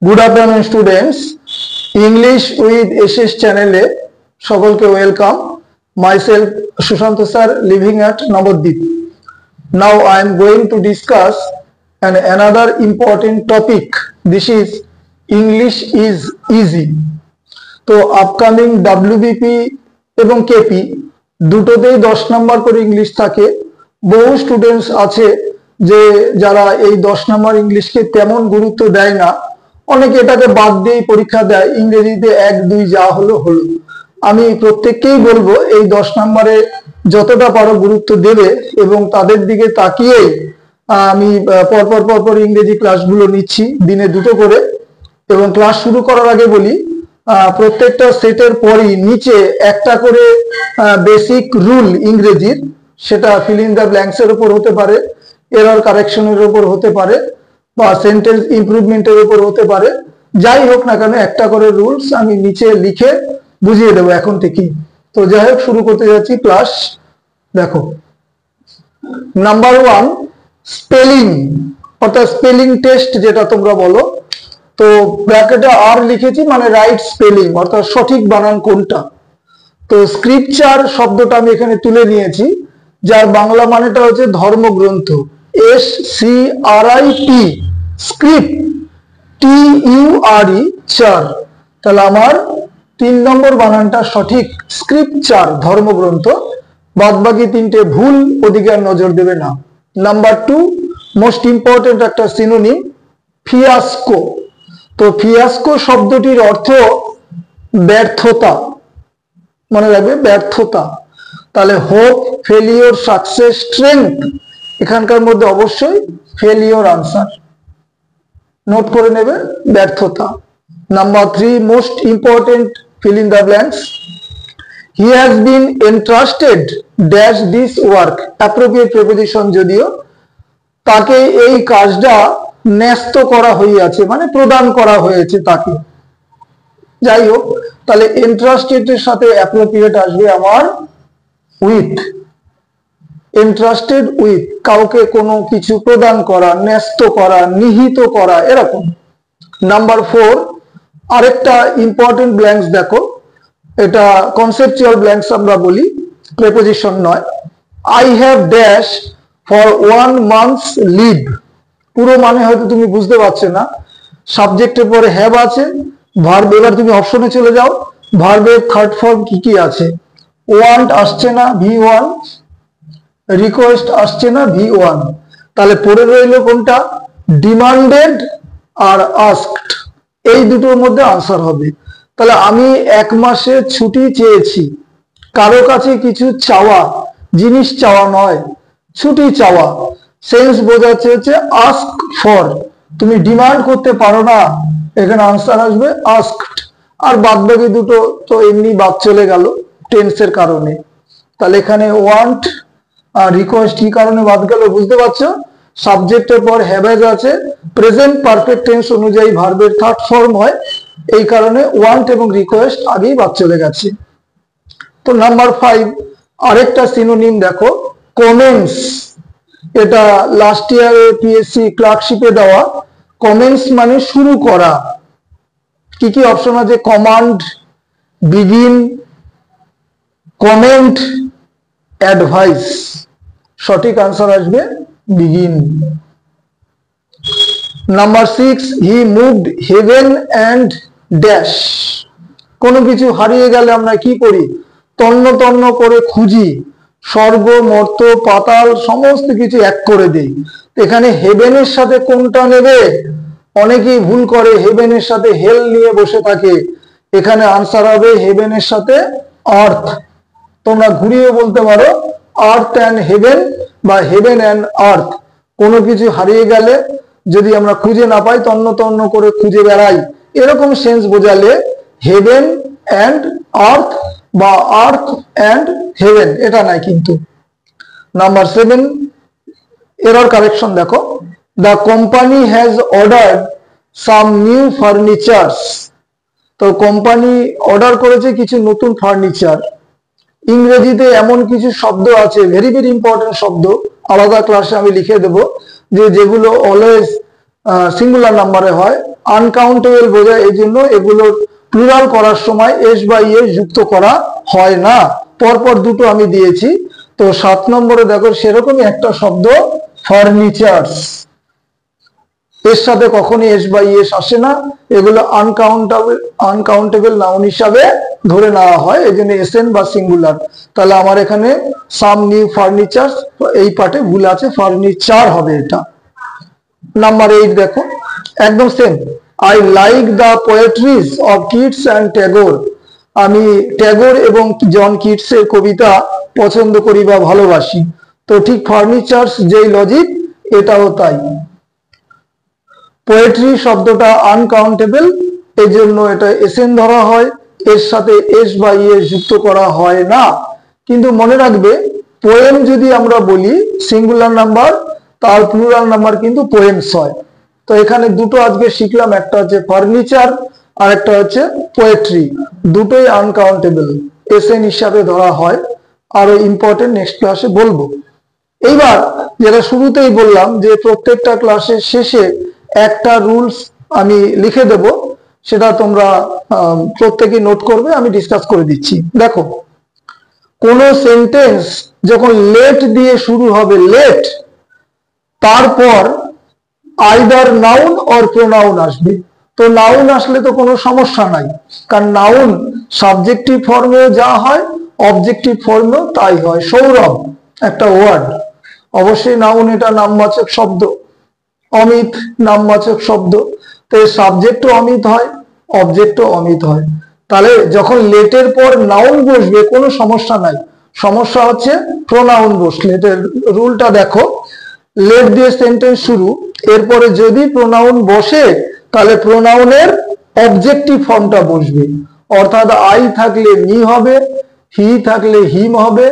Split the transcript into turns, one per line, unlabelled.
Good afternoon students, English with SS চ্যানেলে সকলকে welcome. Myself Sushant sir, living at Nabadwip. Now I am going to discuss another important topic. This is English is easy. তো upcoming WBP এবং KP দুটোতেই 10 নম্বর করে English থাকে। বহু students আছে যে যারা এই 10 নম্বর ইংলিশকে তেমন গুরুত্ব দেয় না, অনেকে এটাকে বাদ দিয়ে পরীক্ষা দেয়, ইংরেজিতে 1-2 যা হলো হলো। আমি প্রত্যেককেই বলবো এই 10 নম্বরে যতটা পারো গুরুত্ব দেবে এবং তাদের দিকে তাকিয়েই আমি পরপর ইংরেজি ক্লাসগুলো নিচ্ছি, দিনে 2টো করে। এবং ক্লাস শুরু করার আগে বলি, প্রত্যেকটা সেটের পরই নিচে একটা করে বেসিক রুল ইংরেজির, সেটা ফিল ইন দ্য ব্ল্যাঙ্কস এর উপর হতে পারে, এরর কারেকশনের উপর হতে পারে, বা সেন্টেন্স ইমপ্রুভমেন্টের উপর হতে পারে। যাই হোক না কেন, একটা করে রুলস আমি নিচে লিখে বুঝিয়ে দেবো এখন থেকেই। তো যাই হোক, শুরু করতে যাচ্ছি ক্লাস। দেখো, নাম্বার 1 স্পেলিং, অর্থাৎ স্পেলিং টেস্ট যেটা তোমরা বলো। তো ব্র্যাকেটে আর লিখেছি, মানে রাইট স্পেলিং, অর্থাৎ সঠিক বানান কোনটা। তো স্ক্রিপচার শব্দটা আমি এখানে তুলে নিয়েছি, যার বাংলা মানেটা হচ্ছে ধর্মগ্রন্থ। SCRIP, স্ক্রিপ্ট, TURE, চার। তাহলে আমার 3 নম্বর বানানটা সঠিক, স্ক্রিপচার, ধর্মগ্রন্থ। বাদ বাকি 3টে ভুল, ওদিকে আর নজর দেবে না। নাম্বার 2 মোস্ট ইম্পর্টেন্ট একটা সিনোনিম, ফিয়াস্কো। তো ফিয়াস্কো শব্দটির অর্থ ব্যর্থতা, মনে রাখবে, ব্যর্থতা। তাহলে হোপ, ফেলিওর, সাকসেস, স্ট্রেংথ, এখানকার মধ্যে অবশ্যই ফেলিওর আনসার, নোট করে নেবে, ব্যর্থতা। Number 3 most important, fill in the blanks. He has been entrusted dash this work, appropriate preposition যদিও, তাকে এই কাজটা ন্যস্ত করা হইয়াছে, মানে প্রদান করা হয়েছে তাকে। যাই হোক, তাহলে এন্ট্রাস্টেড এর সাথে অ্যাপ্রোপ্রিয়েট আসবে আমার উইথ। এন্ট্রাস্টেড উইথ, কাউকে কোনো কিছু প্রদান করা, ন্যস্ত করা, নিহিত করা, এরকম। নাম্বার 4 আরেকটা ইম্পর্টেন্ট ব্ল্যাঙ্কস দেখো, এটা কনসেপচুয়াল ব্ল্যাঙ্কস আমরা বলি, প্রেপোজিশন নয়। I have dash for 1 month's leave, পুরো মানে হয়তো তুমি বুঝতে পারছো না। সাবজেক্টের পরে হ্যাভ আছে, ভার্ব, এবার তুমি অপশনে চলে যাও, ভার্বের থার্ড ফর্ম কি কি আছে। ওয়ান্ট আসছে না, V1, রিকোয়েস্ট আসছে না, V1। তাহলে পড়ে রইল কোনটা, ডিমান্ডেড আর আস্কড, এই দুটোর মধ্যে আনসার হবে। তাহলে আমি 1 মাসের ছুটি চেয়েছি, কারো কাছে কিছু চাওয়া, জিনিস চাওয়া নয়, ছুটি চাওয়া। সেন্স বোঝাচ্ছে হচ্ছে আস্ক ফর, তুমি ডিমান্ড করতে পারো না, এখানে আনসার আসবে আস্কড। আর বাদ বাকি দুটো তো এমনি বাদ চলে গেল টেন্সের কারণে। তাহলে এখানে ওয়ান্ট আর রিকোয়েস্ট কি কারণে বাদ গেল বুঝতে পারছো, সাবজেক্টের পর হ্যাভ আছে, প্রেজেন্ট পারফেক্ট টেন্স অনুযায়ী ভার্বের থার্ড ফর্ম হয়, এই কারণে ওয়ান্ট এবং রিকোয়েস্ট আগেই বাদ চলে গেছে। তো নাম্বার 5 আরেকটা সিনোনিম দেখো, কমেন্টস। এটা লাস্ট ইয়ারে PSC ক্লার্কশিপে দেওয়া। কমেন্টস মানে শুরু করা। কি কি অপশন আছে, কমান্ড, বিগিন, কমেন্ট, অ্যাডভাইস। সঠিক আনসার আসবে begin. Number 6 he moved heaven and dash, কোনো কিছু হারিয়ে গেলে আমরা কি করি, তন্ন তন্ন করে খুঁজি, স্বর্গ, মর্ত, পাতাল সমস্ত কিছু এক করে দেই। এখানে হেভেনের সাথে কোনটা নেবে, অনেকেই ভুল করে, হেভেনের সাথে হেল নিয়ে বসে থাকে। এখানে আনসার হবে হেভেনের সাথে আর্থ। তোমরা ঘুরিয়ে বলতে পারো আর্থ অ্যান্ড হেভেন বা হেভেন অ্যান্ড আর্থ। কোনো কিছু হারিয়ে গেলে যদি আমরা খুঁজে না পাই, তন্ন তন্ন করে খুঁজে বেড়াই, এরকম সেন্স বোঝালে হেভেন অ্যান্ড আর্থ বা আর্থ অ্যান্ড হেভেন, এটা নাই কিন্তু। নাম্বার 7 এরর কারেকশন দেখো, the company has ordered some new furnitures. তো কোম্পানি অর্ডার করেছে কিছু নতুন ফার্নিচার। ইংরেজিতে এমন কিছু শব্দ আছে, ভেরি ভেরি ইম্পর্টেন্ট শব্দ, আলাদা ক্লাসে আমি লিখে দেব, যে যেগুলো অলওয়েজ সিঙ্গুলার নাম্বারে হয়, আনকাউন্টেবল বোঝায়, এই জন্য এগুলোর প্লুরাল করার সময় এস বা ইএস যুক্ত করা হয় না। পরপর দুটো আমি দিয়েছি। তো 7 নম্বরে দেখো সেরকমই একটা শব্দ ফার্নিচার্স, এর সাথে কখনই এস বা ইএস আসে না, এগুলো আনকাউন্টেবল নাউন হিসাবে ধরে নেওয়া হয়, এই জন্য এসএন বা সিঙ্গুলার। তাহলে আমার এখানে সাম নিউ ফার্নিচার, এই পার্টে ভুল আছে, ফার্নিচার হবে এটা। নাম্বার 8 দেখো, একদম same. I like the poetries of Keats and Tagore, আমি ট্যাগোর এবং জন কিটসের কবিতা পছন্দ করি বা ভালোবাসি। তো ঠিক ফার্নিচার্স যেই লজিক, এটাও তাই। পোয়েট্রি শব্দটা আনকাউন্টেবল, এই জন্য এটা এসএন ধরা হয়, এর সাথে এস বা ইএস যুক্ত করা হয় না। কিন্তু মনে রাখবে, পোয়েম যদি আমরা বলি সিঙ্গুলার নাম্বার, তার প্লুরাল নাম্বার কিন্তু পোয়েমস হয়। তো এখানে দুটো আজকে শিখলাম, একটা হচ্ছে ফার্নিচার আর একটা হচ্ছে পোয়েট্রি, দুটোই আনকাউন্টেবল, এসএন হিসাবে ধরা হয়। আরো ইম্পর্টেন্ট নেক্সট ক্লাসে বলবো। এইবার যেটা শুরুতেই বললাম যে প্রত্যেকটা ক্লাসের শেষে একটা রুলস আমি লিখে দেব, সেটা তোমরা প্রত্যেকেই নোট করবে, আমি ডিসকাস করে দিচ্ছি। দেখো, কোন সেন্টেন্স যখন লেট দিয়ে শুরু হবে, লেট, তারপর আইদার নাউন অর প্রোনাউন আসবে। তো নাউন আসলে তো কোনো সমস্যা নাই, কারণ নাউন সাবজেক্টিভ ফর্মেও যা হয় অবজেক্টিভ ফর্মেও তাই হয়। সৌরভ একটা ওয়ার্ড, অবশ্যই নাউন, এটা নামবাচক শব্দ। অমিত নামবাচক শব্দ, তো এর সাবজেক্টও অমিত হয়, অবজেক্টও অমিত হয়। তাহলে যখন লেটের পর নাউন বসবে কোনো সমস্যা নাই, সমস্যা হচ্ছে প্রোনাউন বসলে। এটার রুলটা দেখো, লেট দিয়ে সেন্টেন্স শুরু, এরপরে যদি প্রোনাউন বসে তাহলে প্রোনাউনের অবজেক্টিভ ফর্মটা বসবে, অর্থাৎ আই থাকলে মি হবে, হি থাকলে হিম হবে,